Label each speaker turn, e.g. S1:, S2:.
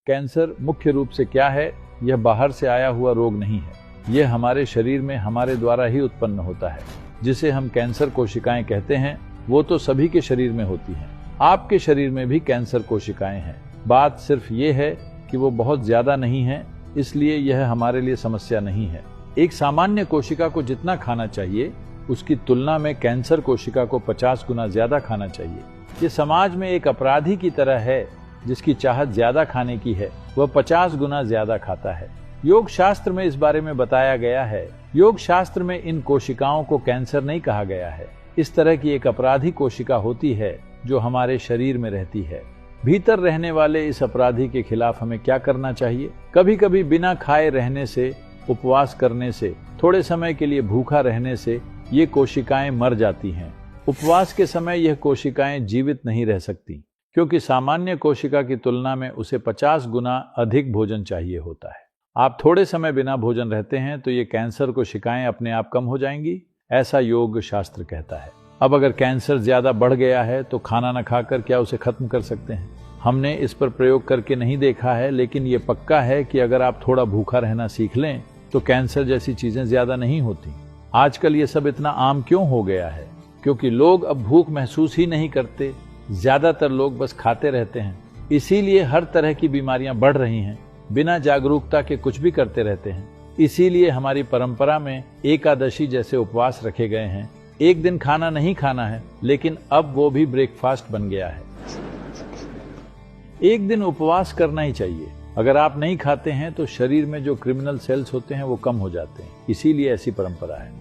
S1: Cancer मुख्य रूप से क्या है? यह बाहर से आया हुआ रोग नहीं है। यह हमारे शरीर में हमारे द्वारा ही उत्पन्न होता है। जिसे हम कैंसर कोशिकाएं कहते हैं, वो तो सभी के शरीर में होती हैं। आपके शरीर में भी कैंसर कोशिकाएं हैं। बात सिर्फ ये है कि वो बहुत ज्यादा नहीं है, इसलिए यह हमारे लिए समस्या नहीं है। एक सामान्य कोशिका को जितना खाना चाहिए, उसकी तुलना में कैंसर कोशिका को 50 गुना ज्यादा खाना चाहिए। ये समाज में एक अपराधी की तरह है, जिसकी चाहत ज्यादा खाने की है, वह 50 गुना ज्यादा खाता है। योग शास्त्र में इस बारे में बताया गया है। योग शास्त्र में इन कोशिकाओं को कैंसर नहीं कहा गया है। इस तरह की एक अपराधी कोशिका होती है जो हमारे शरीर में रहती है। भीतर रहने वाले इस अपराधी के खिलाफ हमें क्या करना चाहिए? कभी कभी बिना खाए रहने से, उपवास करने से, थोड़े समय के लिए भूखा रहने से ये कोशिकाएं मर जाती हैं। उपवास के समय यह कोशिकाएं जीवित नहीं रह सकती, क्योंकि सामान्य कोशिका की तुलना में उसे 50 गुना अधिक भोजन चाहिए होता है। आप थोड़े समय बिना भोजन रहते हैं तो ये कैंसर कोशिकाएं अपने आप कम हो जाएंगी, ऐसा योग शास्त्र कहता है। अब अगर कैंसर ज्यादा बढ़ गया है तो खाना न खाकर क्या उसे खत्म कर सकते हैं? हमने इस पर प्रयोग करके नहीं देखा है, लेकिन ये पक्का है कि अगर आप थोड़ा भूखा रहना सीख लें तो कैंसर जैसी चीजें ज्यादा नहीं होती। आजकल ये सब इतना आम क्यों हो गया है? क्योंकि लोग अब भूख महसूस ही नहीं करते। ज्यादातर लोग बस खाते रहते हैं, इसीलिए हर तरह की बीमारियां बढ़ रही हैं। बिना जागरूकता के कुछ भी करते रहते हैं। इसीलिए हमारी परंपरा में एकादशी जैसे उपवास रखे गए हैं। एक दिन खाना नहीं खाना है, लेकिन अब वो भी ब्रेकफास्ट बन गया है। एक दिन उपवास करना ही चाहिए। अगर आप नहीं खाते हैं तो शरीर में जो क्रिमिनल सेल्स होते हैं वो कम हो जाते हैं, इसीलिए ऐसी परंपरा है।